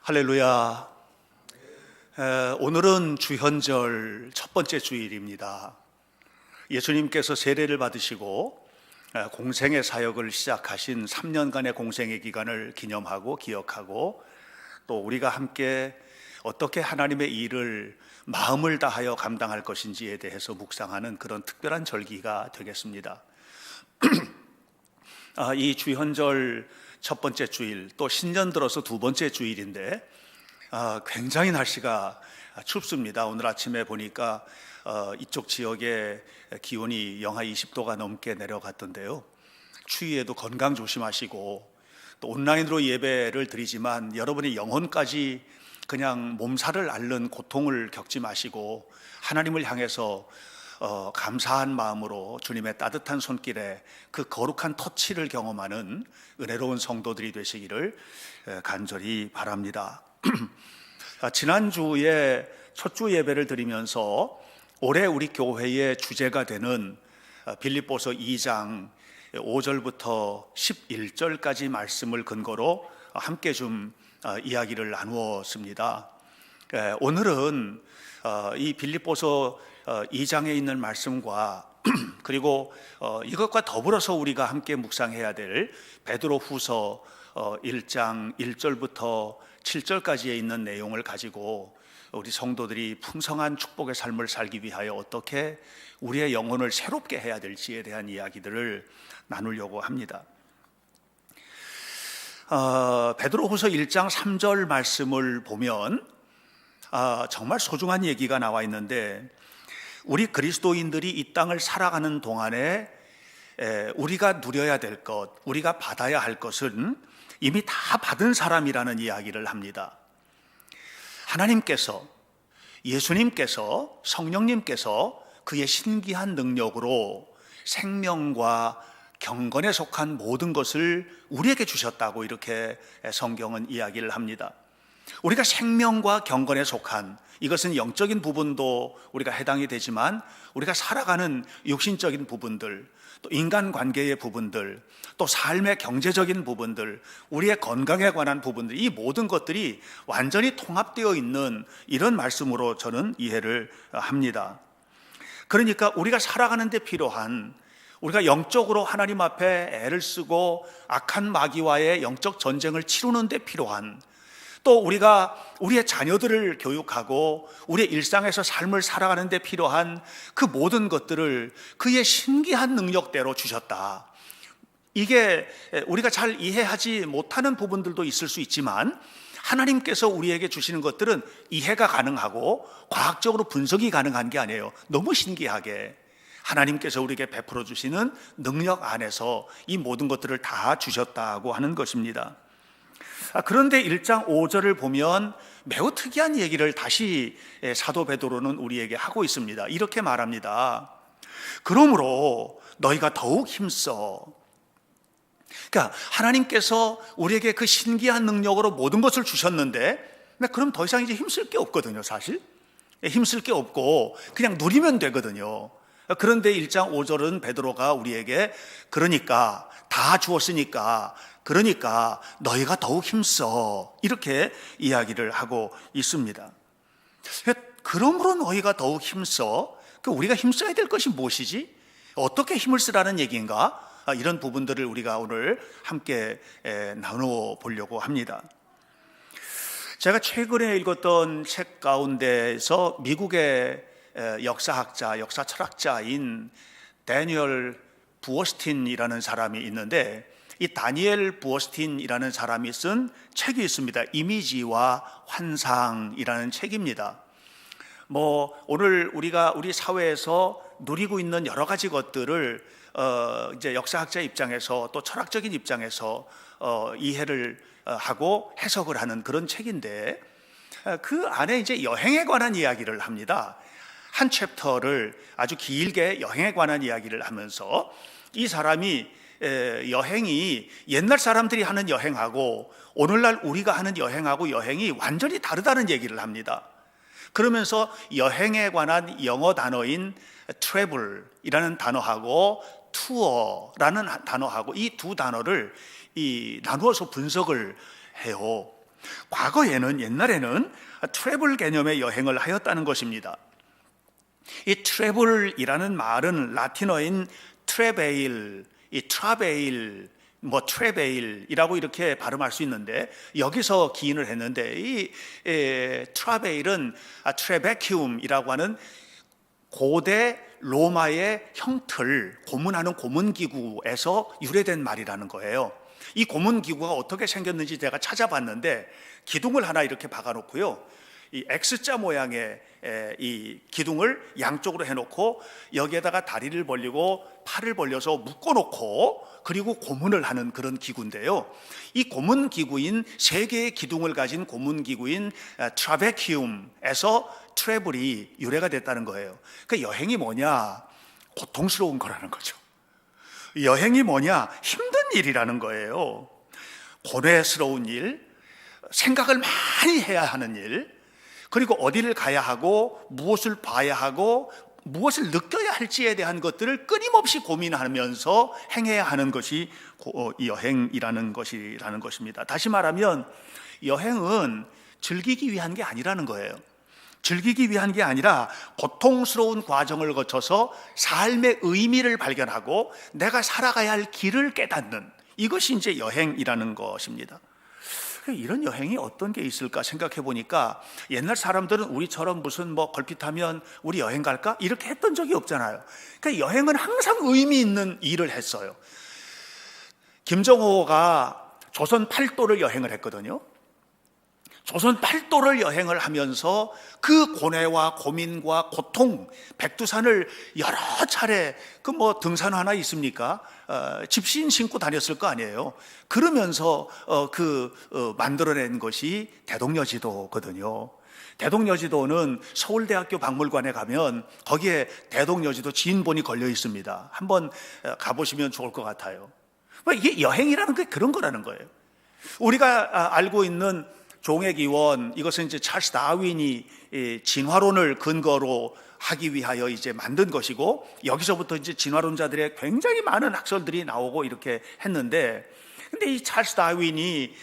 할렐루야. 오늘은 주현절 첫 번째 주일입니다. 예수님께서 세례를 받으시고 공생의 사역을 시작하신 3년간의 공생의 기간을 기념하고 기억하고, 또 우리가 함께 어떻게 하나님의 일을 마음을 다하여 감당할 것인지에 대해서 묵상하는 그런 특별한 절기가 되겠습니다. 이 주현절 첫 번째 주일, 또 신년 들어서 두 번째 주일인데 굉장히 날씨가 춥습니다. 오늘 아침에 보니까 이쪽 지역의 기온이 영하 20도가 넘게 내려갔던데요. 추위에도 건강 조심하시고, 또 온라인으로 예배를 드리지만 여러분의 영혼까지 그냥 몸살을 앓는 고통을 겪지 마시고 하나님을 향해서 감사한 마음으로 주님의 따뜻한 손길에 그 거룩한 터치를 경험하는 은혜로운 성도들이 되시기를 간절히 바랍니다. 지난주에 첫 주 예배를 드리면서 올해 우리 교회의 주제가 되는 빌립보서 2장 5절부터 11절까지 말씀을 근거로 함께 좀 이야기를 나누었습니다. 오늘은 이 빌립보서 2장에 있는 말씀과 그리고 이것과 더불어서 우리가 함께 묵상해야 될 베드로후서 1장 1절부터 7절까지에 있는 내용을 가지고 우리 성도들이 풍성한 축복의 삶을 살기 위하여 어떻게 우리의 영혼을 새롭게 해야 될지에 대한 이야기들을 나누려고 합니다. 베드로후서 1장 3절 말씀을 보면 정말 소중한 얘기가 나와 있는데, 우리 그리스도인들이 이 땅을 살아가는 동안에 우리가 누려야 될 것, 우리가 받아야 할 것은 이미 다 받은 사람이라는 이야기를 합니다. 하나님께서, 예수님께서, 성령님께서 그의 신기한 능력으로 생명과 경건에 속한 모든 것을 우리에게 주셨다고 이렇게 성경은 이야기를 합니다. 우리가 생명과 경건에 속한, 이것은 영적인 부분도 우리가 해당이 되지만 우리가 살아가는 육신적인 부분들, 또 인간관계의 부분들, 또 삶의 경제적인 부분들, 우리의 건강에 관한 부분들, 이 모든 것들이 완전히 통합되어 있는 이런 말씀으로 저는 이해를 합니다. 그러니까 우리가 살아가는 데 필요한, 우리가 영적으로 하나님 앞에 애를 쓰고 악한 마귀와의 영적 전쟁을 치르는 데 필요한, 또 우리가 우리의 자녀들을 교육하고 우리의 일상에서 삶을 살아가는 데 필요한 그 모든 것들을 그의 신기한 능력대로 주셨다. 이게 우리가 잘 이해하지 못하는 부분들도 있을 수 있지만 하나님께서 우리에게 주시는 것들은 이해가 가능하고 과학적으로 분석이 가능한 게 아니에요. 너무 신기하게 하나님께서 우리에게 베풀어 주시는 능력 안에서 이 모든 것들을 다 주셨다고 하는 것입니다. 그런데 1장 5절을 보면 매우 특이한 얘기를 다시 사도 베드로는 우리에게 하고 있습니다. 이렇게 말합니다. 그러므로 너희가 더욱 힘써. 그러니까 하나님께서 우리에게 그 신기한 능력으로 모든 것을 주셨는데, 그럼 더 이상 이제 힘쓸 게 없거든요. 사실 힘쓸 게 없고 그냥 누리면 되거든요. 그런데 1장 5절은 베드로가 우리에게 그러니까 다 주었으니까, 그러니까 너희가 더욱 힘써, 이렇게 이야기를 하고 있습니다. 그러므로 너희가 더욱 힘써, 우리가 힘써야 될 것이 무엇이지? 어떻게 힘을 쓰라는 얘기인가? 이런 부분들을 우리가 오늘 함께 나누어 보려고 합니다. 제가 최근에 읽었던 책 가운데서 미국의 역사학자, 역사 철학자인 다니엘 부어스틴이라는 사람이 있는데, 이 다니엘 부어스틴이라는 사람이 쓴 책이 있습니다. 이미지와 환상이라는 책입니다. 오늘 우리가 우리 사회에서 누리고 있는 여러 가지 것들을 이제 역사학자 입장에서 또 철학적인 입장에서 이해를 하고 해석을 하는 그런 책인데, 그 안에 이제 여행에 관한 이야기를 합니다. 한 챕터를 아주 길게 여행에 관한 이야기를 하면서 이 사람이 여행이 옛날 사람들이 하는 여행하고 오늘날 우리가 하는 여행하고 여행이 완전히 다르다는 얘기를 합니다. 그러면서 여행에 관한 영어 단어인 travel이라는 단어하고 투어라는 단어하고 이 두 단어를 나누어서 분석을 해요. 과거에는, 옛날에는 트래블 개념의 여행을 하였다는 것입니다. 이 트래블이라는 말은 라틴어인 트레베일, 이 트라베일, 트레베일이라고 이렇게 발음할 수 있는데, 여기서 기인을 했는데, 이 트라베일은 트레베큐움이라고 하는 고대 로마의 형틀, 고문하는 고문기구에서 유래된 말이라는 거예요. 이 고문기구가 어떻게 생겼는지 제가 찾아봤는데, 기둥을 하나 이렇게 박아놓고요, 이 X자 모양의 이 기둥을 양쪽으로 해놓고 여기에다가 다리를 벌리고 팔을 벌려서 묶어놓고 그리고 고문을 하는 그런 기구인데요. 이 고문 기구인 세 개의 기둥을 가진 고문 기구인 트라베키움에서 트래블이 유래가 됐다는 거예요. 그 여행이 뭐냐? 고통스러운 거라는 거죠. 여행이 뭐냐? 힘든 일이라는 거예요. 고뇌스러운 일, 생각을 많이 해야 하는 일, 그리고 어디를 가야 하고 무엇을 봐야 하고 무엇을 느껴야 할지에 대한 것들을 끊임없이 고민하면서 행해야 하는 것이 여행이라는 것입니다. 다시 말하면 여행은 즐기기 위한 게 아니라는 거예요. 즐기기 위한 게 아니라 고통스러운 과정을 거쳐서 삶의 의미를 발견하고 내가 살아가야 할 길을 깨닫는, 이것이 이제 여행이라는 것입니다. 이런 여행이 어떤 게 있을까 생각해 보니까, 옛날 사람들은 우리처럼 무슨 걸핏하면 우리 여행 갈까? 이렇게 했던 적이 없잖아요. 그러니까 여행은 항상 의미 있는 일을 했어요. 김정호가 조선 팔도를 여행을 했거든요. 조선 팔도를 여행을 하면서 그 고뇌와 고민과 고통, 백두산을 여러 차례 등산 하나 있습니까? 집신 신고 다녔을 거 아니에요. 그러면서 만들어낸 것이 대동여지도거든요. 대동여지도는 서울대학교 박물관에 가면 거기에 대동여지도 지인본이 걸려 있습니다. 한번 가보시면 좋을 것 같아요. 이게 여행이라는 게 그런 거라는 거예요. 우리가 알고 있는 종의기원, 이것은 이제 찰스 다윈이 진화론을 근거로 하기 위하여 이제 만든 것이고, 여기서부터 이제 진화론자들의 굉장히 많은 학설들이 나오고 이렇게 했는데, 근데 이 찰스 다윈이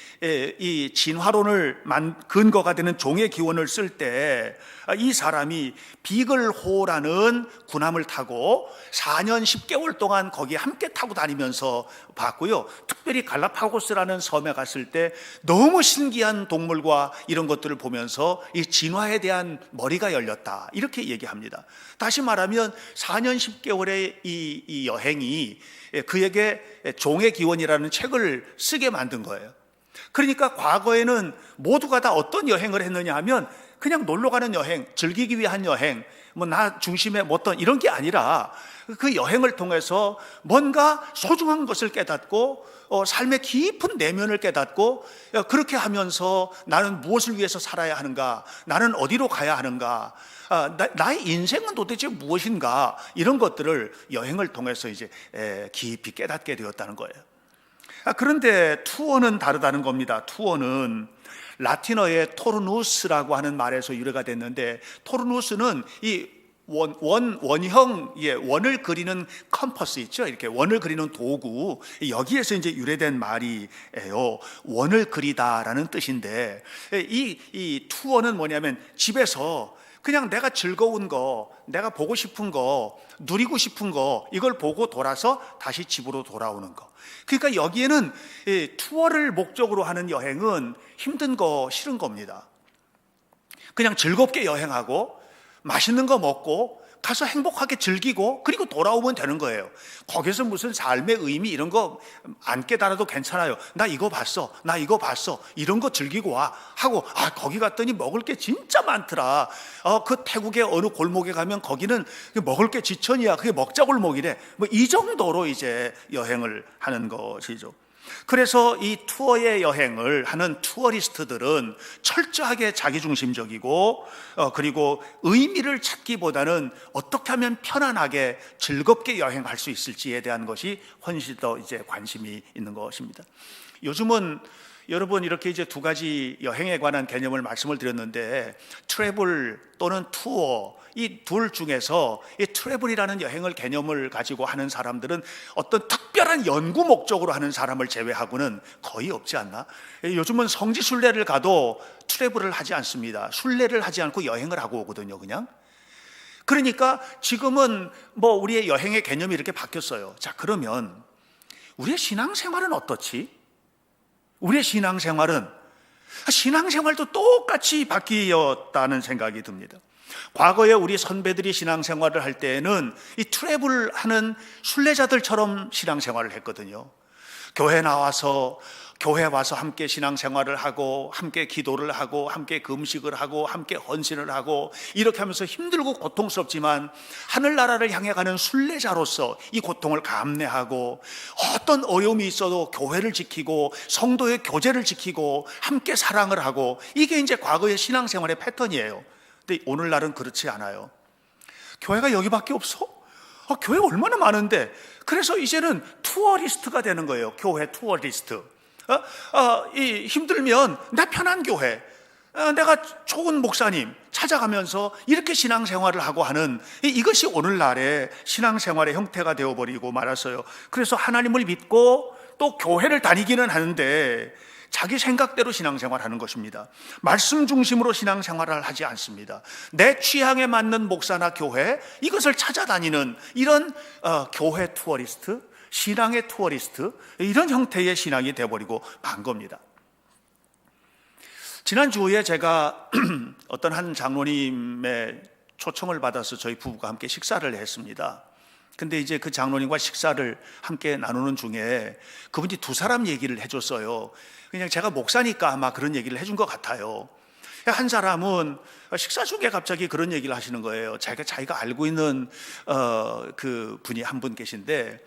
이 진화론을 근거가 되는 종의 기원을 쓸 때 이 사람이 비글호라는 군함을 타고 4년 10개월 동안 거기에 함께 타고 다니면서 봤고요. 특별히 갈라파고스라는 섬에 갔을 때 너무 신기한 동물과 이런 것들을 보면서 이 진화에 대한 머리가 열렸다, 이렇게 얘기합니다. 다시 말하면 4년 10개월의 이 여행이 그에게 종의 기원이라는 책을 쓰게 만든 거예요. 그러니까 과거에는 모두가 다 어떤 여행을 했느냐 하면 그냥 놀러 가는 여행, 즐기기 위한 여행, 나 중심에 어떤 이런 게 아니라 그 여행을 통해서 뭔가 소중한 것을 깨닫고 삶의 깊은 내면을 깨닫고, 그렇게 하면서 나는 무엇을 위해서 살아야 하는가, 나는 어디로 가야 하는가, 나의 인생은 도대체 무엇인가, 이런 것들을 여행을 통해서 이제 깊이 깨닫게 되었다는 거예요. 그런데 투어는 다르다는 겁니다. 투어는 라틴어의 토르누스라고 하는 말에서 유래가 됐는데, 토르누스는 이 원형, 원을 그리는 컴퍼스 있죠? 이렇게 원을 그리는 도구, 여기에서 이제 유래된 말이에요. 원을 그리다라는 뜻인데, 이 투어는 뭐냐면 집에서 그냥 내가 즐거운 거, 내가 보고 싶은 거, 누리고 싶은 거, 이걸 보고 돌아서 다시 집으로 돌아오는 거. 그러니까 여기에는 투어를 목적으로 하는 여행은 힘든 거, 싫은 겁니다. 그냥 즐겁게 여행하고 맛있는 거 먹고 가서 행복하게 즐기고 그리고 돌아오면 되는 거예요. 거기서 무슨 삶의 의미 이런 거 안 깨달아도 괜찮아요. 나 이거 봤어, 나 이거 봤어, 이런 거 즐기고 와 하고, 거기 갔더니 먹을 게 진짜 많더라. 그 태국의 어느 골목에 가면 거기는 먹을 게 지천이야, 그게 먹자골목이래. 이 정도로 이제 여행을 하는 것이죠. 그래서 이 투어의 여행을 하는 투어리스트들은 철저하게 자기중심적이고, 그리고 의미를 찾기보다는 어떻게 하면 편안하게 즐겁게 여행할 수 있을지에 대한 것이 훨씬 더 이제 관심이 있는 것입니다. 요즘은 여러분, 이렇게 이제 두 가지 여행에 관한 개념을 말씀을 드렸는데, 트래블 또는 투어, 이 둘 중에서 이 트래블이라는 여행을 개념을 가지고 하는 사람들은 어떤 특별한 연구 목적으로 하는 사람을 제외하고는 거의 없지 않나? 요즘은 성지 순례를 가도 트래블을 하지 않습니다. 순례를 하지 않고 여행을 하고 오거든요, 그냥. 그러니까 지금은 뭐 우리의 여행의 개념이 이렇게 바뀌었어요. 자, 그러면 우리의 신앙생활은 어떻지? 우리의 신앙생활도 똑같이 바뀌었다는 생각이 듭니다. 과거에 우리 선배들이 신앙생활을 할 때에는 이 트래블하는 순례자들처럼 신앙생활을 했거든요. 교회 와서 함께 신앙생활을 하고, 함께 기도를 하고, 함께 금식을 하고, 함께 헌신을 하고, 이렇게 하면서 힘들고 고통스럽지만 하늘나라를 향해 가는 순례자로서 이 고통을 감내하고, 어떤 어려움이 있어도 교회를 지키고 성도의 교제를 지키고 함께 사랑을 하고, 이게 이제 과거의 신앙생활의 패턴이에요. 근데 오늘날은 그렇지 않아요. 교회가 여기밖에 없어? 교회 얼마나 많은데. 그래서 이제는 투어리스트가 되는 거예요. 교회 투어리스트. 힘들면 내 편한 교회, 내가 좋은 목사님 찾아가면서 이렇게 신앙생활을 하고 하는, 이것이 오늘날의 신앙생활의 형태가 되어버리고 말았어요. 그래서 하나님을 믿고 또 교회를 다니기는 하는데 자기 생각대로 신앙생활 하는 것입니다. 말씀 중심으로 신앙생활을 하지 않습니다. 내 취향에 맞는 목사나 교회, 이것을 찾아다니는 이런 교회 투어리스트, 신앙의 투어리스트, 이런 형태의 신앙이 되어버리고 만 겁니다. 지난주에 제가 어떤 한 장로님의 초청을 받아서 저희 부부가 함께 식사를 했습니다. 근데 이제 그 장로님과 식사를 함께 나누는 중에 그분이 두 사람 얘기를 해줬어요. 그냥 제가 목사니까 아마 그런 얘기를 해준 것 같아요. 한 사람은 식사 중에 갑자기 그런 얘기를 하시는 거예요. 자기가 알고 있는 그 분이 한 분 계신데,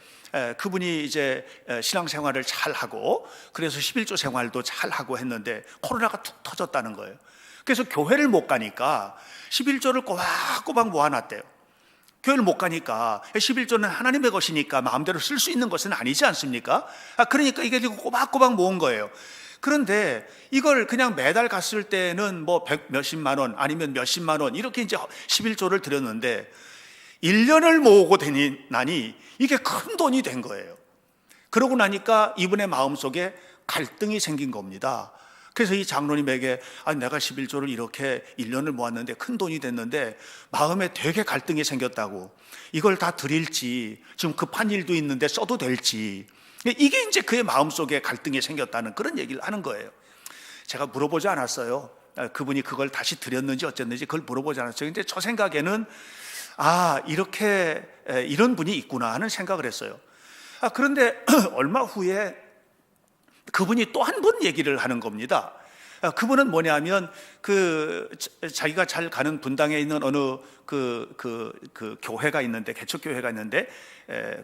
그분이 이제 신앙생활을 잘 하고, 그래서 11조 생활도 잘 하고 했는데 코로나가 툭 터졌다는 거예요. 그래서 교회를 못 가니까 11조를 꼬박꼬박 모아놨대요. 교회를 못 가니까 11조는 하나님의 것이니까 마음대로 쓸 수 있는 것은 아니지 않습니까? 그러니까 이게 꼬박꼬박 모은 거예요. 그런데 이걸 그냥 매달 갔을 때는 뭐 몇십만 원 아니면 몇십만 원 이렇게 이제 11조를 드렸는데 1년을 모으고 나니 이게 큰 돈이 된 거예요. 그러고 나니까 이분의 마음속에 갈등이 생긴 겁니다. 그래서 이 장로님에게 내가 11조를 이렇게 1년을 모았는데 큰 돈이 됐는데 마음에 되게 갈등이 생겼다고, 이걸 다 드릴지, 지금 급한 일도 있는데 써도 될지, 이게 이제 그의 마음속에 갈등이 생겼다는 그런 얘기를 하는 거예요. 제가 물어보지 않았어요. 그분이 그걸 다시 드렸는지 어쨌는지 그걸 물어보지 않았어요. 근데 저 생각에는 이렇게 이런 분이 있구나 하는 생각을 했어요. 그런데 얼마 후에 그분이 또 한 번 얘기를 하는 겁니다. 그분은 뭐냐면 자기가 잘 가는 분당에 있는 어느 그 교회가 있는데, 개척교회가 있는데,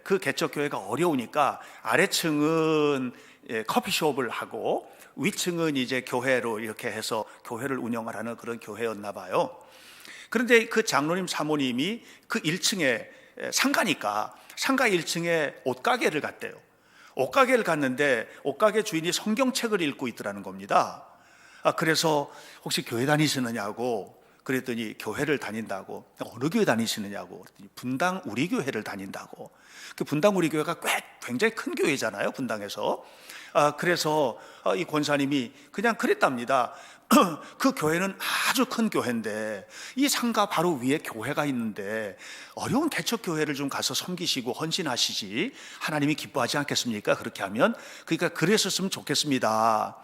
그 개척교회가 어려우니까 아래층은 커피숍을 하고 위층은 이제 교회로 이렇게 해서 교회를 운영을 하는 그런 교회였나 봐요. 그런데 그 장로님 사모님이 그 1층에 상가니까 상가 1층에 옷가게를 갔대요. 옷가게를 갔는데 옷가게 주인이 성경책을 읽고 있더라는 겁니다. 그래서 혹시 교회 다니시느냐고 그랬더니 교회를 다닌다고. 어느 교회 다니시느냐고. 분당 우리 교회를 다닌다고. 그 분당 우리 교회가 굉장히 큰 교회잖아요, 분당에서. 그래서 이 권사님이 그냥 그랬답니다. 그 교회는 아주 큰 교회인데 이 상가 바로 위에 교회가 있는데 어려운 개척교회를 좀 가서 섬기시고 헌신하시지 하나님이 기뻐하지 않겠습니까? 그렇게 하면. 그러니까 그랬었으면 좋겠습니다.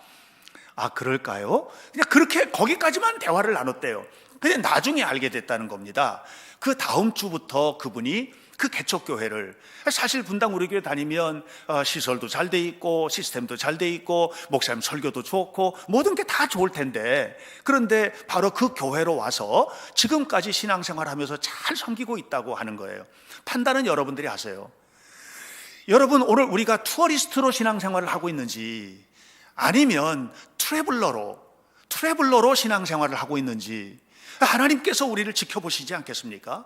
그럴까요? 그냥 그렇게 거기까지만 대화를 나눴대요. 근데 나중에 알게 됐다는 겁니다. 그 다음 주부터 그분이 그 개척교회를, 사실 분당 우리 교회 다니면 시설도 잘 돼 있고 시스템도 잘 돼 있고 목사님 설교도 좋고 모든 게 다 좋을 텐데, 그런데 바로 그 교회로 와서 지금까지 신앙생활하면서 잘 섬기고 있다고 하는 거예요. 판단은 여러분들이 하세요. 여러분, 오늘 우리가 투어리스트로 신앙생활을 하고 있는지 아니면 트래블러로 신앙생활을 하고 있는지 하나님께서 우리를 지켜보시지 않겠습니까?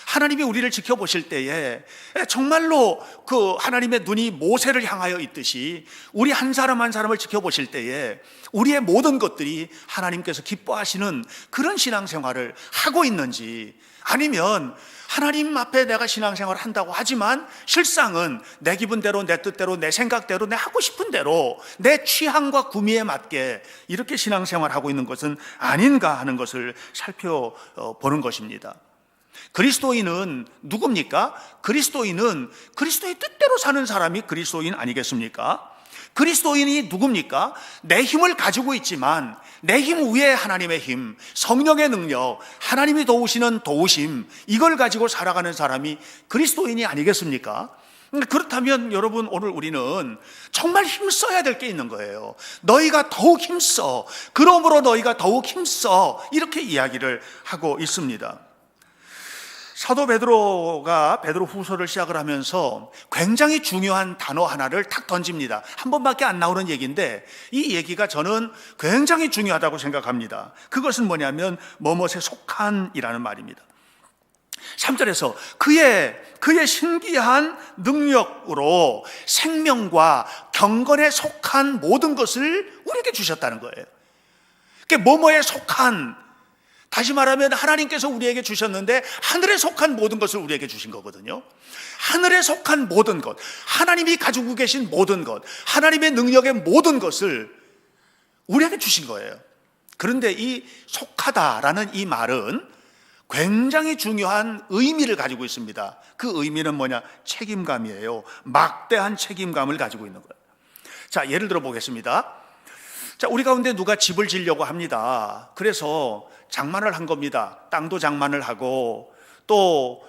하나님이 우리를 지켜보실 때에 정말로 그 하나님의 눈이 모세를 향하여 있듯이 우리 한 사람 한 사람을 지켜보실 때에 우리의 모든 것들이 하나님께서 기뻐하시는 그런 신앙생활을 하고 있는지, 아니면 하나님 앞에 내가 신앙생활을 한다고 하지만 실상은 내 기분대로, 내 뜻대로, 내 생각대로, 내 하고 싶은 대로 내 취향과 구미에 맞게 이렇게 신앙생활을 하고 있는 것은 아닌가 하는 것을 살펴보는 것입니다. 그리스도인은 누굽니까? 그리스도인은 그리스도의 뜻대로 사는 사람이 그리스도인 아니겠습니까? 그리스도인이 누굽니까? 내 힘을 가지고 있지만 내 힘 위에 하나님의 힘, 성령의 능력, 하나님이 도우시는 도우심, 이걸 가지고 살아가는 사람이 그리스도인이 아니겠습니까? 그렇다면 여러분, 오늘 우리는 정말 힘써야 될 게 있는 거예요. 너희가 더욱 힘써, 그러므로 너희가 더욱 힘써, 이렇게 이야기를 하고 있습니다. 사도 베드로가 베드로 후서를 시작을 하면서 굉장히 중요한 단어 하나를 탁 던집니다. 한 번밖에 안 나오는 얘기인데 이 얘기가 저는 굉장히 중요하다고 생각합니다. 그것은 뭐냐면 뭐뭇에 속한이라는 말입니다. 3절에서 그의 신기한 능력으로 생명과 경건에 속한 모든 것을 우리에게 주셨다는 거예요. 그게 뭐뭐에 속한, 다시 말하면 하나님께서 우리에게 주셨는데 하늘에 속한 모든 것을 우리에게 주신 거거든요. 하늘에 속한 모든 것, 하나님이 가지고 계신 모든 것, 하나님의 능력의 모든 것을 우리에게 주신 거예요. 그런데 이 속하다라는 이 말은 굉장히 중요한 의미를 가지고 있습니다. 그 의미는 뭐냐? 책임감이에요. 막대한 책임감을 가지고 있는 거예요. 자, 예를 들어 보겠습니다. 자, 우리 가운데 누가 집을 지으려고 합니다. 그래서 장만을 한 겁니다. 땅도 장만을 하고 또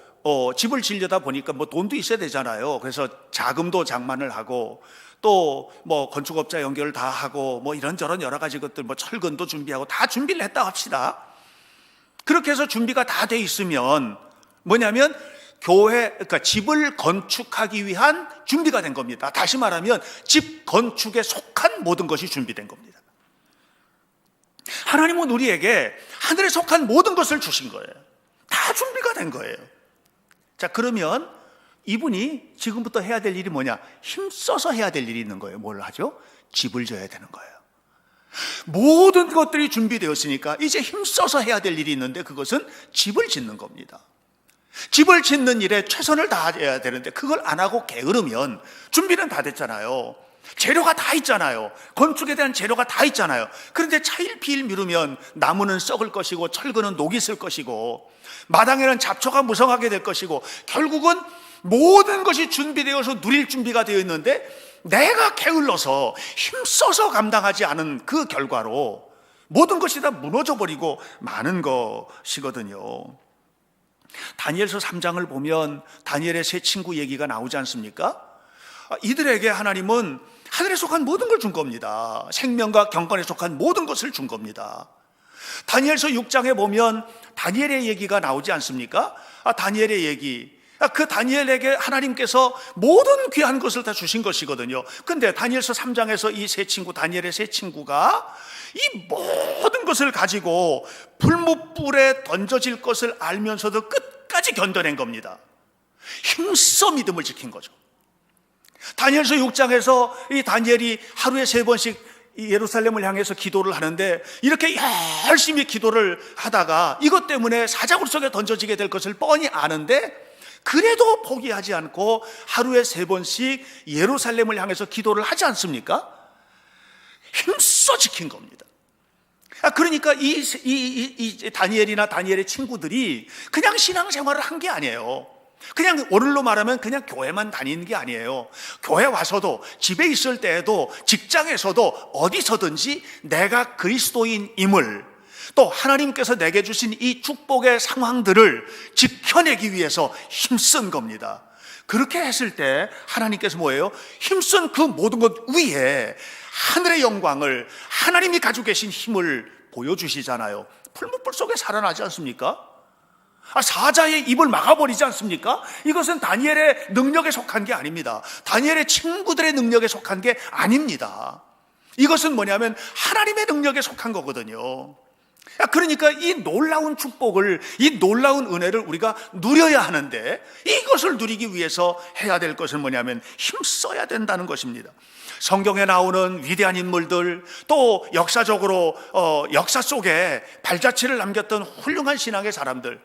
집을 지으려다 보니까 뭐 돈도 있어야 되잖아요. 그래서 자금도 장만을 하고 또 뭐 건축업자 연결을 다 하고 뭐 이런저런 여러 가지 것들, 뭐 철근도 준비하고 다 준비를 했다 합시다. 그렇게 해서 준비가 다 돼 있으면 뭐냐면 그러니까 집을 건축하기 위한 준비가 된 겁니다. 다시 말하면 집 건축에 속한 모든 것이 준비된 겁니다. 하나님은 우리에게 하늘에 속한 모든 것을 주신 거예요. 다 준비가 된 거예요. 자, 그러면 이분이 지금부터 해야 될 일이 뭐냐? 힘써서 해야 될 일이 있는 거예요. 뭘 하죠? 집을 져야 되는 거예요. 모든 것들이 준비되었으니까 이제 힘써서 해야 될 일이 있는데 그것은 집을 짓는 겁니다. 집을 짓는 일에 최선을 다해야 되는데 그걸 안 하고 게으르면, 준비는 다 됐잖아요. 재료가 다 있잖아요. 건축에 대한 재료가 다 있잖아요. 그런데 차일피일 미루면 나무는 썩을 것이고 철근은 녹이 쓸 것이고 마당에는 잡초가 무성하게 될 것이고 결국은 모든 것이 준비되어서 누릴 준비가 되어 있는데 내가 게을러서 힘써서 감당하지 않은 그 결과로 모든 것이 다 무너져 버리고 마는 것이거든요. 다니엘서 3장을 보면 다니엘의 세 친구 얘기가 나오지 않습니까? 이들에게 하나님은 하늘에 속한 모든 걸 준 겁니다. 생명과 경건에 속한 모든 것을 준 겁니다. 다니엘서 6장에 보면 다니엘의 얘기가 나오지 않습니까? 다니엘의 얘기, 그 다니엘에게 하나님께서 모든 귀한 것을 다 주신 것이거든요. 근데 다니엘서 3장에서 이 세 친구, 다니엘의 세 친구가 이 모든 것을 가지고 불못불에 던져질 것을 알면서도 끝까지 견뎌낸 겁니다. 힘써 믿음을 지킨 거죠. 다니엘서 6장에서 이 다니엘이 하루에 3번씩 예루살렘을 향해서 기도를 하는데 이렇게 열심히 기도를 하다가 이것 때문에 사자굴 속에 던져지게 될 것을 뻔히 아는데 그래도 포기하지 않고 하루에 3번씩 예루살렘을 향해서 기도를 하지 힘써 지킨 겁니다. 그러니까 이 다니엘이나 다니엘의 친구들이 그냥 신앙생활을 한 게 아니에요. 그냥 오늘로 말하면 그냥 교회만 다니는 게 아니에요. 교회 와서도, 집에 있을 때에도, 직장에서도 어디서든지 내가 그리스도인임을, 또 하나님께서 내게 주신 이 축복의 상황들을 지켜내기 위해서 힘쓴 겁니다. 그렇게 했을 때 하나님께서 뭐예요? 힘쓴 그 모든 것 위에 하늘의 영광을, 하나님이 가지고 계신 힘을 보여주시잖아요. 풀무불 속에 살아나지 않습니까? 사자의 입을 막아버리지 않습니까? 이것은 다니엘의 능력에 속한 게 아닙니다. 다니엘의 친구들의 능력에 속한 게 아닙니다. 이것은 뭐냐면 하나님의 능력에 속한 거거든요. 그러니까 이 놀라운 축복을, 이 놀라운 은혜를 우리가 누려야 하는데, 이것을 누리기 위해서 해야 될 것은 뭐냐면 힘써야 된다는 것입니다. 성경에 나오는 위대한 인물들, 또 역사적으로 역사 속에 발자취를 남겼던 훌륭한 신앙의 사람들,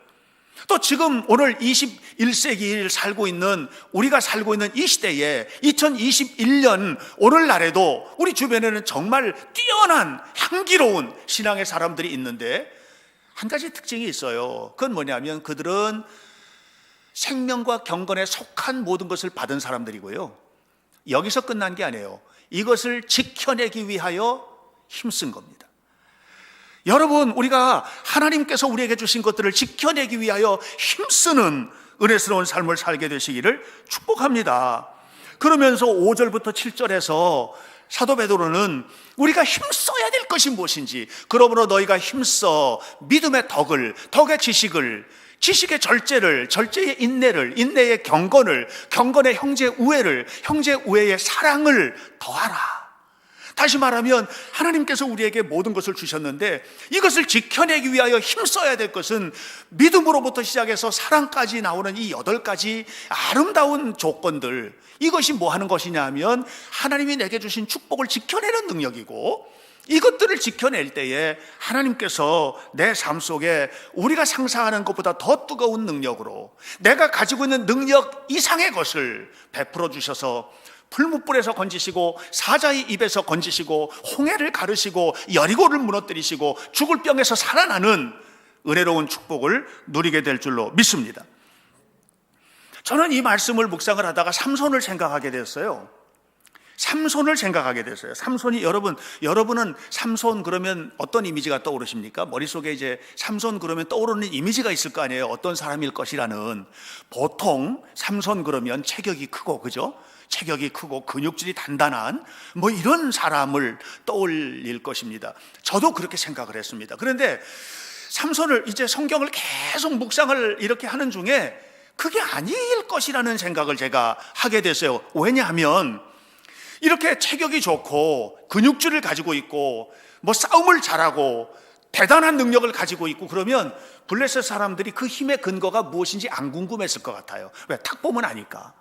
또 지금 오늘 21세기를 살고 있는, 우리가 살고 있는 이 시대에 2021년 오늘날에도 우리 주변에는 정말 뛰어난 향기로운 신앙의 사람들이 있는데, 한 가지 특징이 있어요. 그건 뭐냐면 그들은 생명과 경건에 속한 모든 것을 받은 사람들이고요, 여기서 끝난 게 아니에요. 이것을 지켜내기 위하여 힘쓴 겁니다. 여러분, 우리가 하나님께서 우리에게 주신 것들을 지켜내기 위하여 힘쓰는 은혜스러운 삶을 살게 되시기를 축복합니다. 그러면서 5절부터 7절에서 사도 베드로는 우리가 힘써야 될 것이 무엇인지, 그러므로 너희가 힘써 믿음의 덕을, 덕의 지식을, 지식의 절제를, 절제의 인내를, 인내의 경건을, 경건의 형제 우애를, 형제 우애의 사랑을 더하라. 다시 말하면 하나님께서 우리에게 모든 것을 주셨는데, 이것을 지켜내기 위하여 힘써야 될 것은 믿음으로부터 시작해서 사랑까지 나오는 이 8가지 아름다운 조건들, 이것이 뭐 하는 것이냐 하면 하나님이 내게 주신 축복을 지켜내는 능력이고, 이것들을 지켜낼 때에 하나님께서 내 삶 속에 우리가 상상하는 것보다 더 뜨거운 능력으로, 내가 가지고 있는 능력 이상의 것을 베풀어 주셔서 풀무불에서 건지시고 사자의 입에서 건지시고 홍해를 가르시고 여리고를 무너뜨리시고 죽을 병에서 살아나는 은혜로운 축복을 누리게 될 줄로 믿습니다. 저는 이 말씀을 묵상을 하다가 삼손을 생각하게 됐어요. 삼손을 생각하게 됐어요. 삼손이, 여러분은 삼손 그러면 어떤 이미지가 떠오르십니까? 머릿속에 이제 삼손 그러면 떠오르는 이미지가 있을 거 아니에요. 어떤 사람일 것이라는. 보통 삼손 그러면 체격이 크고, 그죠? 체격이 크고 근육질이 단단한 뭐 이런 사람을 떠올릴 것입니다. 저도 그렇게 생각을 했습니다. 그런데 삼손을 이제 성경을 계속 묵상을 이렇게 하는 중에 그게 아닐 것이라는 생각을 제가 하게 됐어요. 왜냐하면 이렇게 체격이 좋고 근육질을 가지고 있고 뭐 싸움을 잘하고 대단한 능력을 가지고 있고 그러면 블레셋 사람들이 그 힘의 근거가 무엇인지 안 궁금했을 것 같아요. 왜? 탁 보면 아니까.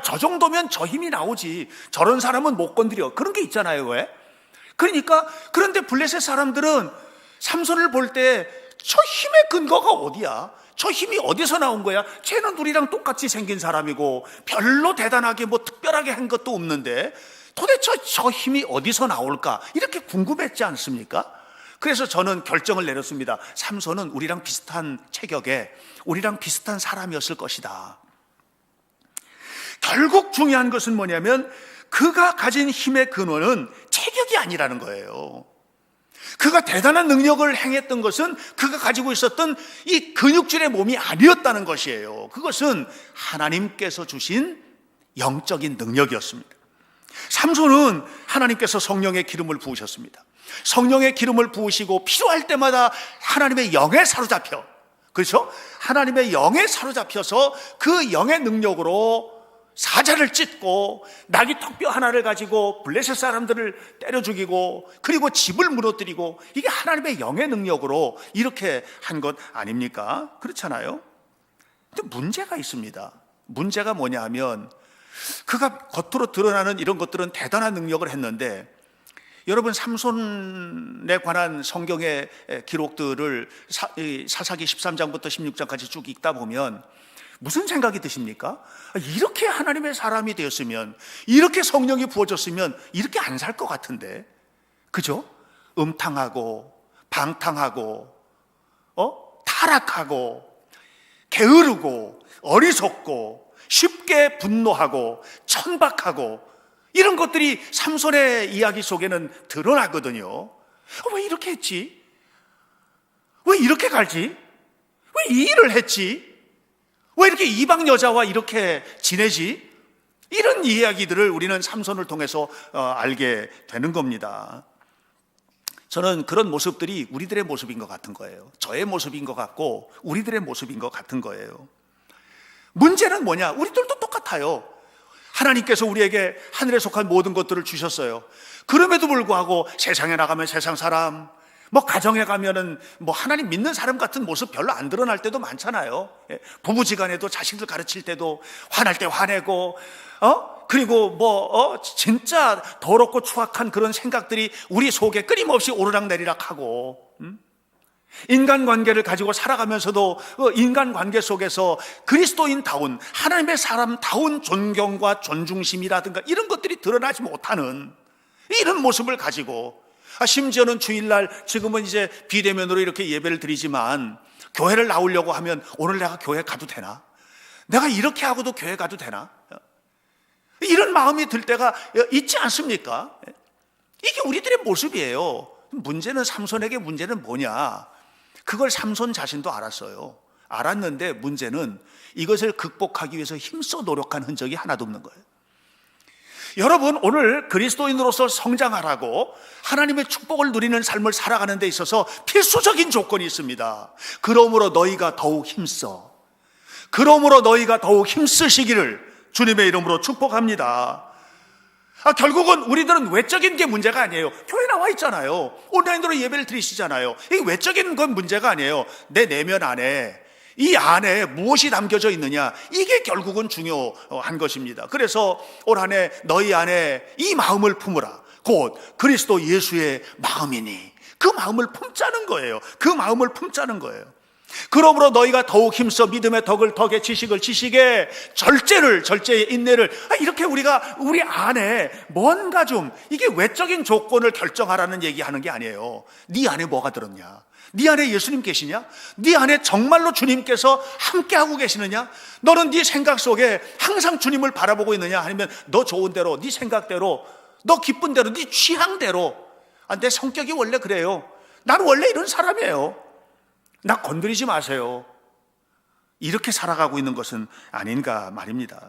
저 정도면 저 힘이 나오지, 저런 사람은 못 건드려, 그런 게 있잖아요. 왜? 그러니까, 그런데 블레셋 사람들은 삼손을 볼 때 저 힘의 근거가 어디야? 저 힘이 어디서 나온 거야? 쟤는 우리랑 똑같이 생긴 사람이고 별로 대단하게 뭐 특별하게 한 것도 없는데 도대체 저 힘이 어디서 나올까? 이렇게 궁금했지 않습니까? 그래서 저는 결정을 내렸습니다. 삼손은 우리랑 비슷한 체격에 우리랑 비슷한 사람이었을 것이다. 결국 중요한 것은 뭐냐면 그가 가진 힘의 근원은 체격이 아니라는 거예요. 그가 대단한 능력을 행했던 것은 그가 가지고 있었던 이 근육질의 몸이 아니었다는 것이에요. 그것은 하나님께서 주신 영적인 능력이었습니다. 삼손은 하나님께서 성령의 기름을 부으셨습니다. 성령의 기름을 부으시고 필요할 때마다 하나님의 영에 사로잡혀, 그렇죠? 하나님의 영에 사로잡혀서 그 영의 능력으로 사자를 찢고 나귀 턱뼈 하나를 가지고 블레셋 사람들을 때려 죽이고 그리고 집을 무너뜨리고, 이게 하나님의 영의 능력으로 이렇게 한 것 아닙니까? 그렇잖아요. 근데 문제가 있습니다. 문제가 뭐냐 하면 그가 겉으로 드러나는 이런 것들은 대단한 능력을 했는데, 여러분 삼손에 관한 성경의 기록들을 사사기 13장부터 16장까지 쭉 읽다 보면 무슨 생각이 드십니까? 이렇게 하나님의 사람이 되었으면, 이렇게 성령이 부어졌으면 이렇게 안 살 것 같은데, 그죠? 음탕하고 방탕하고 타락하고 게으르고 어리석고 쉽게 분노하고 천박하고 이런 것들이 삼손의 이야기 속에는 드러나거든요. 왜 이렇게 했지? 왜 이렇게 갈지? 왜 이 일을 했지? 왜 이렇게 이방 여자와 이렇게 지내지? 이런 이야기들을 우리는 삼손을 통해서 알게 되는 겁니다. 저는 그런 모습들이 우리들의 모습인 것 같은 거예요. 저의 모습인 것 같고 우리들의 모습인 것 같은 거예요. 문제는 뭐냐? 우리들도 똑같아요. 하나님께서 우리에게 하늘에 속한 모든 것들을 주셨어요. 그럼에도 불구하고 세상에 나가면 세상 사람, 뭐 가정에 가면은 뭐 하나님 믿는 사람 같은 모습 별로 안 드러날 때도 많잖아요. 부부지간에도 자식들 가르칠 때도 화날 때 화내고, 그리고 진짜 더럽고 추악한 그런 생각들이 우리 속에 끊임없이 오르락내리락 하고, 인간관계를 가지고 살아가면서도 인간관계 속에서 그리스도인다운, 하나님의 사람다운 존경과 존중심이라든가 이런 것들이 드러나지 못하는 이런 모습을 가지고, 심지어는 주일날, 지금은 이제 비대면으로 이렇게 예배를 드리지만 교회를 나오려고 하면 오늘 내가 교회 가도 되나? 내가 이렇게 하고도 교회 가도 되나? 이런 마음이 들 때가 있지 않습니까? 이게 우리들의 모습이에요. 문제는, 삼손에게 문제는 뭐냐? 그걸 삼손 자신도 알았어요. 알았는데 문제는 이것을 극복하기 위해서 힘써 노력한 흔적이 하나도 없는 거예요. 여러분, 오늘 그리스도인으로서 성장하라고 하나님의 축복을 누리는 삶을 살아가는 데 있어서 필수적인 조건이 있습니다. 그러므로 너희가 더욱 힘써, 그러므로 너희가 더욱 힘쓰시기를 주님의 이름으로 축복합니다. 결국은 우리들은 외적인 게 문제가 아니에요. 교회 나와 있잖아요. 온라인으로 예배를 드리시잖아요. 이 외적인 건 문제가 아니에요. 내 내면 안에, 이 안에 무엇이 담겨져 있느냐, 이게 결국은 중요한 것입니다. 그래서 올 한 해 너희 안에 이 마음을 품으라. 곧 그리스도 예수의 마음이니, 그 마음을 품자는 거예요. 그 마음을 품자는 거예요. 그러므로 너희가 더욱 힘써 믿음의 덕을 덕에, 지식을 지식에, 절제의 인내를, 이렇게 우리가 우리 안에 뭔가 좀, 이게 외적인 조건을 결정하라는 얘기하는 게 아니에요. 네 안에 뭐가 들었냐? 네 안에 예수님 계시냐? 네 안에 정말로 주님께서 함께하고 계시느냐? 너는 네 생각 속에 항상 주님을 바라보고 있느냐? 아니면 너 좋은 대로, 네 생각대로, 너 기쁜 대로, 네 취향대로, 내 성격이 원래 그래요, 나는 원래 이런 사람이에요, 나 건드리지 마세요, 이렇게 살아가고 있는 것은 아닌가 말입니다.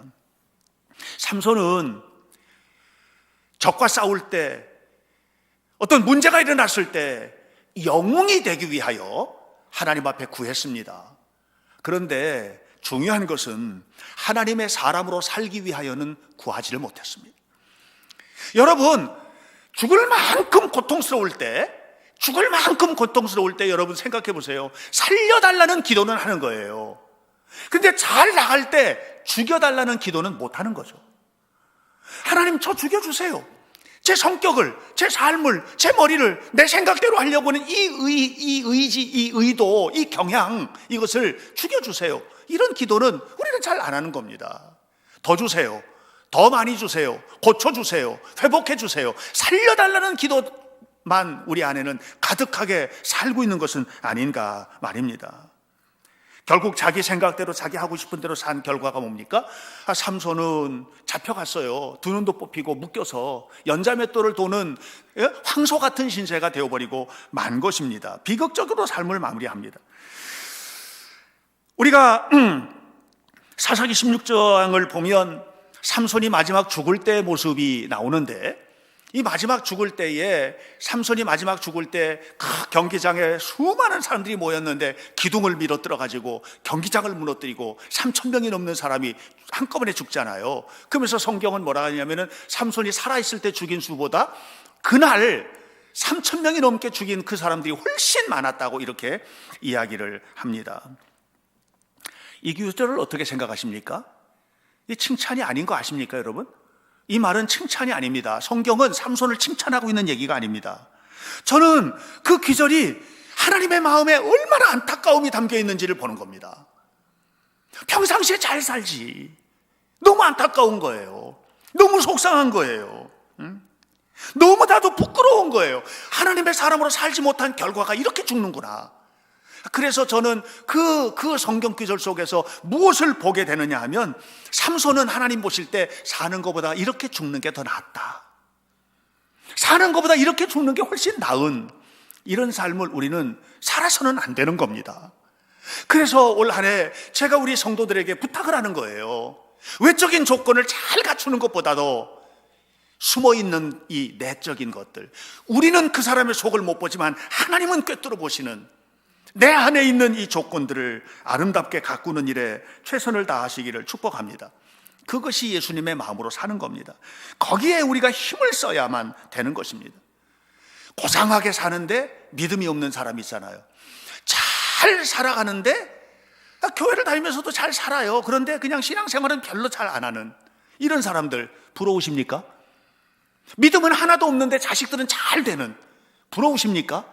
삼손은 적과 싸울 때, 어떤 문제가 일어났을 때 영웅이 되기 위하여 하나님 앞에 구했습니다. 그런데 중요한 것은 하나님의 사람으로 살기 위하여는 구하지를 못했습니다. 여러분, 죽을 만큼 고통스러울 때 여러분 생각해 보세요. 살려달라는 기도는 하는 거예요. 근데 잘 나갈 때 죽여달라는 기도는 못 하는 거죠. 하나님, 저 죽여주세요. 제 성격을, 제 삶을, 제 머리를 내 생각대로 하려고 하는 이 의지, 이 의도, 이 경향, 이것을 죽여주세요. 이런 기도는 우리는 잘 안 하는 겁니다. 더 주세요, 더 많이 주세요, 고쳐주세요, 회복해주세요, 살려달라는 기도만 우리 안에는 가득하게 살고 있는 것은 아닌가 말입니다. 결국 자기 생각대로, 자기 하고 싶은 대로 산 결과가 뭡니까? 삼손은 잡혀갔어요. 두 눈도 뽑히고 묶여서 연자맷돌을 도는 황소 같은 신세가 되어버리고 만 것입니다. 비극적으로 삶을 마무리합니다. 우리가 사사기 16장을 보면 삼손이 마지막 죽을 때의 모습이 나오는데, 이 마지막 죽을 때에, 삼손이 마지막 죽을 때 경기장에 수많은 사람들이 모였는데 기둥을 밀어뜨려 가지고 경기장을 무너뜨리고 3,000명이 넘는 사람이 한꺼번에 죽잖아요. 그러면서 성경은 뭐라 하냐면은 삼손이 살아있을 때 죽인 수보다 그날 3,000명이 넘게 죽인 그 사람들이 훨씬 많았다고 이렇게 이야기를 합니다. 이 구절을 어떻게 생각하십니까? 이 칭찬이 아닌 거 아십니까, 여러분? 이 말은 칭찬이 아닙니다. 성경은 삼손을 칭찬하고 있는 얘기가 아닙니다. 저는 그 기절이 하나님의 마음에 얼마나 안타까움이 담겨 있는지를 보는 겁니다. 평상시에 잘 살지, 너무 안타까운 거예요. 너무 속상한 거예요. 너무나도 부끄러운 거예요. 하나님의 사람으로 살지 못한 결과가 이렇게 죽는구나. 그래서 저는 그 성경 구절 속에서 무엇을 보게 되느냐 하면, 삼손은 하나님 보실 때 사는 것보다 이렇게 죽는 게 더 낫다, 사는 것보다 이렇게 죽는 게 훨씬 나은 이런 삶을 우리는 살아서는 안 되는 겁니다. 그래서 올 한 해 제가 우리 성도들에게 부탁을 하는 거예요. 외적인 조건을 잘 갖추는 것보다도 숨어있는 이 내적인 것들, 우리는 그 사람의 속을 못 보지만 하나님은 꿰뚫어 보시는 내 안에 있는 이 조건들을 아름답게 가꾸는 일에 최선을 다하시기를 축복합니다. 그것이 예수님의 마음으로 사는 겁니다. 거기에 우리가 힘을 써야만 되는 것입니다. 고상하게 사는데 믿음이 없는 사람이 있잖아요. 잘 살아가는데 교회를 다니면서도 잘 살아요. 그런데 그냥 신앙생활은 별로 잘 안 하는 이런 사람들 부러우십니까? 믿음은 하나도 없는데 자식들은 잘 되는, 부러우십니까?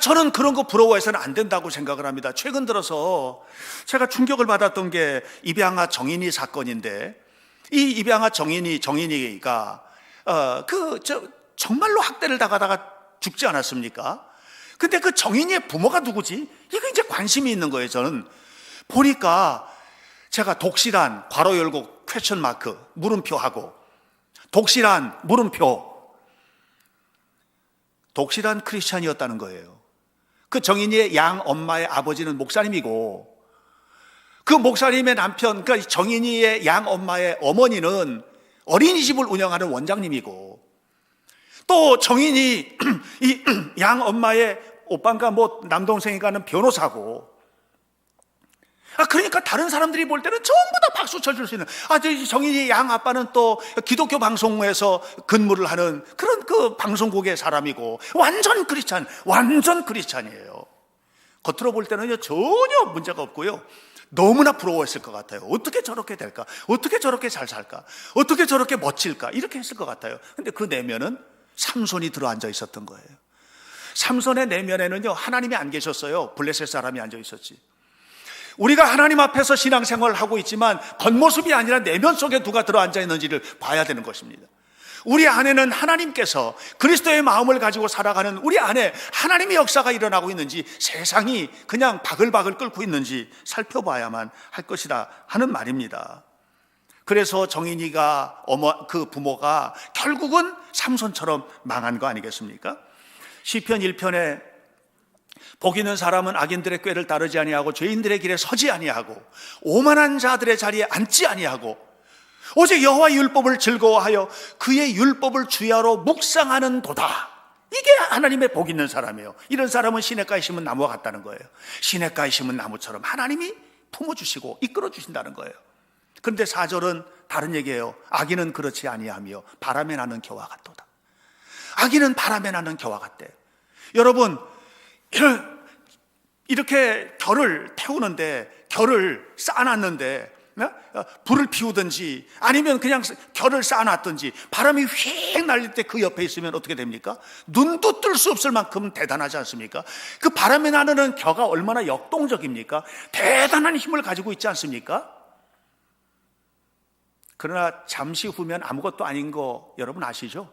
저는 그런 거 부러워해서는 안 된다고 생각을 합니다. 최근 들어서 제가 충격을 받았던 게 입양아 정인이 사건인데, 이 입양아 정인이가 정말로 학대를 당하다가 죽지 않았습니까? 근데 그 정인이의 부모가 누구지? 이거 이제 관심이 있는 거예요. 저는 보니까 제가 독실한 괄호 열고 퀘스천 마크 물음표하고 독실한 물음표, 독실한 크리스찬이었다는 거예요. 그 정인이의 양 엄마의 아버지는 목사님이고, 그 목사님의 남편, 그러니까 정인이의 양 엄마의 어머니는 어린이집을 운영하는 원장님이고, 또 정인이 이 양 엄마의 오빠인가 남동생인가는 변호사고, 그러니까 다른 사람들이 볼 때는 전부 다 박수 쳐줄 수 있는, 정인이 양 아빠는 또 기독교 방송에서 근무를 하는 그런 그 방송국의 사람이고, 완전 크리스찬이에요. 겉으로 볼 때는 전혀 문제가 없고요. 너무나 부러워했을 것 같아요. 어떻게 저렇게 될까? 어떻게 저렇게 잘 살까? 어떻게 저렇게 멋질까? 이렇게 했을 것 같아요. 근데 그 내면은 삼손이 들어앉아 있었던 거예요. 삼손의 내면에는요, 하나님이 안 계셨어요. 블레셋 사람이 앉아 있었지. 우리가 하나님 앞에서 신앙생활을 하고 있지만 겉모습이 아니라 내면 속에 누가 들어앉아 있는지를 봐야 되는 것입니다. 우리 안에는 하나님께서 그리스도의 마음을 가지고 살아가는 우리 안에 하나님의 역사가 일어나고 있는지, 세상이 그냥 바글바글 끓고 있는지 살펴봐야만 할 것이다 하는 말입니다. 그래서 정인이가 그 부모가 결국은 삼손처럼 망한 거 아니겠습니까? 시편 1편에 복 있는 사람은 악인들의 꾀를 따르지 아니하고 죄인들의 길에 서지 아니하고 오만한 자들의 자리에 앉지 아니하고 오직 여호와의 율법을 즐거워하여 그의 율법을 주야로 묵상하는 도다. 이게 하나님의 복 있는 사람이에요. 이런 사람은 시냇가에 심은 나무와 같다는 거예요. 시냇가에 심은 나무처럼 하나님이 품어주시고 이끌어주신다는 거예요. 그런데 4절은 다른 얘기예요. 악인은 그렇지 아니하며 바람에 나는 겨와 같도다. 악인은 바람에 나는 겨와 같대. 여러분, 이렇게 겨를 태우는데, 겨를 쌓아놨는데 불을 피우든지 아니면 그냥 겨를 쌓아놨든지 바람이 휙 날릴 때 그 옆에 있으면 어떻게 됩니까? 눈도 뜰 수 없을 만큼 대단하지 않습니까? 그 바람에 나르는 겨가 얼마나 역동적입니까? 대단한 힘을 가지고 있지 않습니까? 그러나 잠시 후면 아무것도 아닌 거 여러분 아시죠?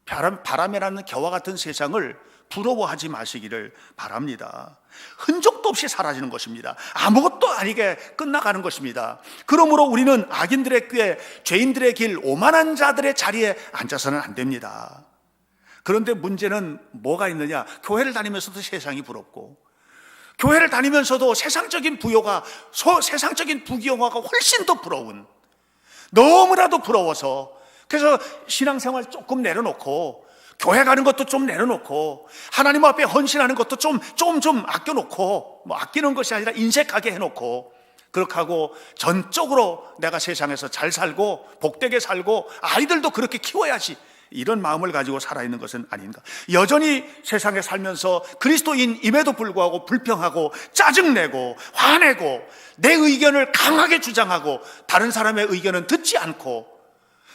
바람에 나는 겨와 같은 세상을 부러워하지 마시기를 바랍니다. 흔적도 없이 사라지는 것입니다. 아무것도 아니게 끝나가는 것입니다. 그러므로 우리는 악인들의 꾀, 죄인들의 길, 오만한 자들의 자리에 앉아서는 안 됩니다. 그런데 문제는 뭐가 있느냐? 교회를 다니면서도 세상이 부럽고, 교회를 다니면서도 세상적인 세상적인 부귀영화가 훨씬 더 부러운, 너무나도 부러워서, 그래서 신앙생활 조금 내려놓고 교회 가는 것도 좀 내려놓고 하나님 앞에 헌신하는 것도 좀 아껴놓고, 아끼는 것이 아니라 인색하게 해놓고, 그렇게 하고 전적으로 내가 세상에서 잘 살고 복되게 살고 아이들도 그렇게 키워야지, 이런 마음을 가지고 살아있는 것은 아닌가. 여전히 세상에 살면서 그리스도인임에도 불구하고 불평하고 짜증내고 화내고 내 의견을 강하게 주장하고 다른 사람의 의견은 듣지 않고,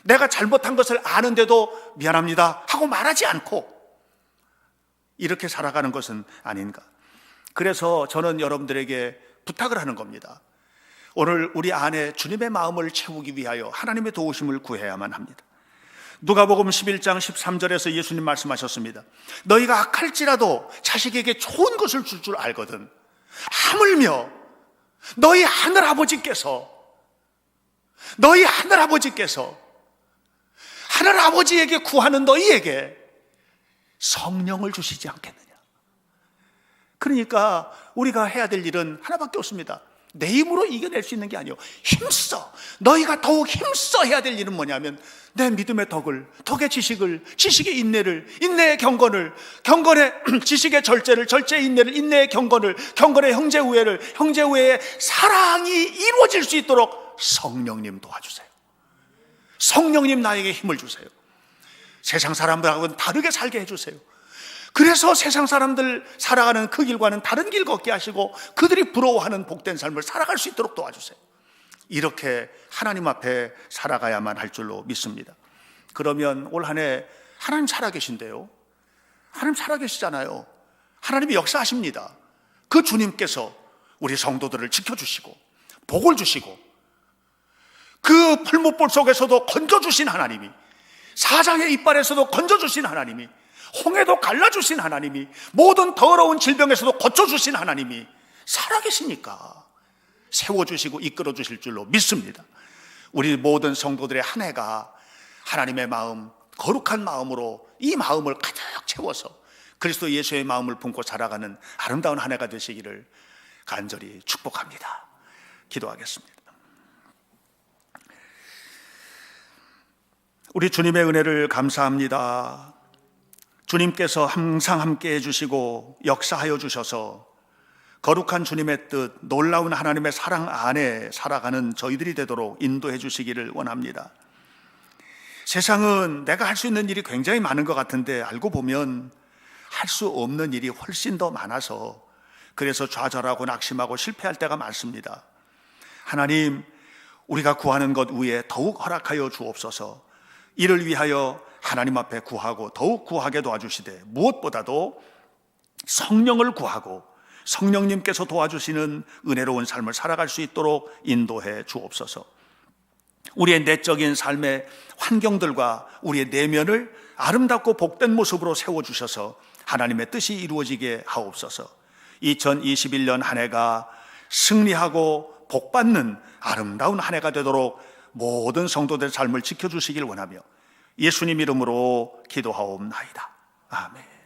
내가 잘못한 것을 아는데도 미안합니다 하고 말하지 않고 이렇게 살아가는 것은 아닌가. 그래서 저는 여러분들에게 부탁을 하는 겁니다. 오늘 우리 안에 주님의 마음을 채우기 위하여 하나님의 도우심을 구해야만 합니다. 누가복음 11장 13절에서 예수님 말씀하셨습니다. 너희가 악할지라도 자식에게 좋은 것을 줄 줄 알거든, 하물며 너희 하늘아버지께서 하늘아버지에게 구하는 너희에게 성령을 주시지 않겠느냐. 그러니까 우리가 해야 될 일은 하나밖에 없습니다. 내 힘으로 이겨낼 수 있는 게 아니에요. 힘써, 너희가 더욱 힘써 해야 될 일은 뭐냐면, 내 믿음의 덕의 지식을, 지식의 인내를, 인내의 경건을, 경건의 지식의 절제를, 절제의 인내를, 인내의 경건을, 경건의 형제 우애를, 형제 우애의 사랑이 이루어질 수 있도록 성령님 도와주세요. 성령님 나에게 힘을 주세요. 세상 사람들하고는 다르게 살게 해주세요. 그래서 세상 사람들 살아가는 그 길과는 다른 길 걷게 하시고 그들이 부러워하는 복된 삶을 살아갈 수 있도록 도와주세요. 이렇게 하나님 앞에 살아가야만 할 줄로 믿습니다. 그러면 올 한 해 하나님 살아계신데요, 하나님 살아계시잖아요. 하나님이 역사하십니다. 그 주님께서 우리 성도들을 지켜주시고 복을 주시고 그 풀무불 속에서도 건져주신 하나님이, 사자의 이빨에서도 건져주신 하나님이, 홍해도 갈라주신 하나님이, 모든 더러운 질병에서도 고쳐주신 하나님이 살아계시니까 세워주시고 이끌어주실 줄로 믿습니다. 우리 모든 성도들의 한 해가 하나님의 마음, 거룩한 마음으로 이 마음을 가득 채워서 그리스도 예수의 마음을 품고 살아가는 아름다운 한 해가 되시기를 간절히 축복합니다. 기도하겠습니다. 우리 주님의 은혜를 감사합니다. 주님께서 항상 함께 해주시고 역사하여 주셔서 거룩한 주님의 뜻, 놀라운 하나님의 사랑 안에 살아가는 저희들이 되도록 인도해 주시기를 원합니다. 세상은 내가 할 수 있는 일이 굉장히 많은 것 같은데 알고 보면 할 수 없는 일이 훨씬 더 많아서 그래서 좌절하고 낙심하고 실패할 때가 많습니다. 하나님, 우리가 구하는 것 위에 더욱 허락하여 주옵소서. 이를 위하여 하나님 앞에 구하고 더욱 구하게 도와주시되 무엇보다도 성령을 구하고 성령님께서 도와주시는 은혜로운 삶을 살아갈 수 있도록 인도해 주옵소서. 우리의 내적인 삶의 환경들과 우리의 내면을 아름답고 복된 모습으로 세워주셔서 하나님의 뜻이 이루어지게 하옵소서. 2021년 한 해가 승리하고 복받는 아름다운 한 해가 되도록 모든 성도들의 삶을 지켜주시길 원하며 예수님 이름으로 기도하옵나이다. 아멘.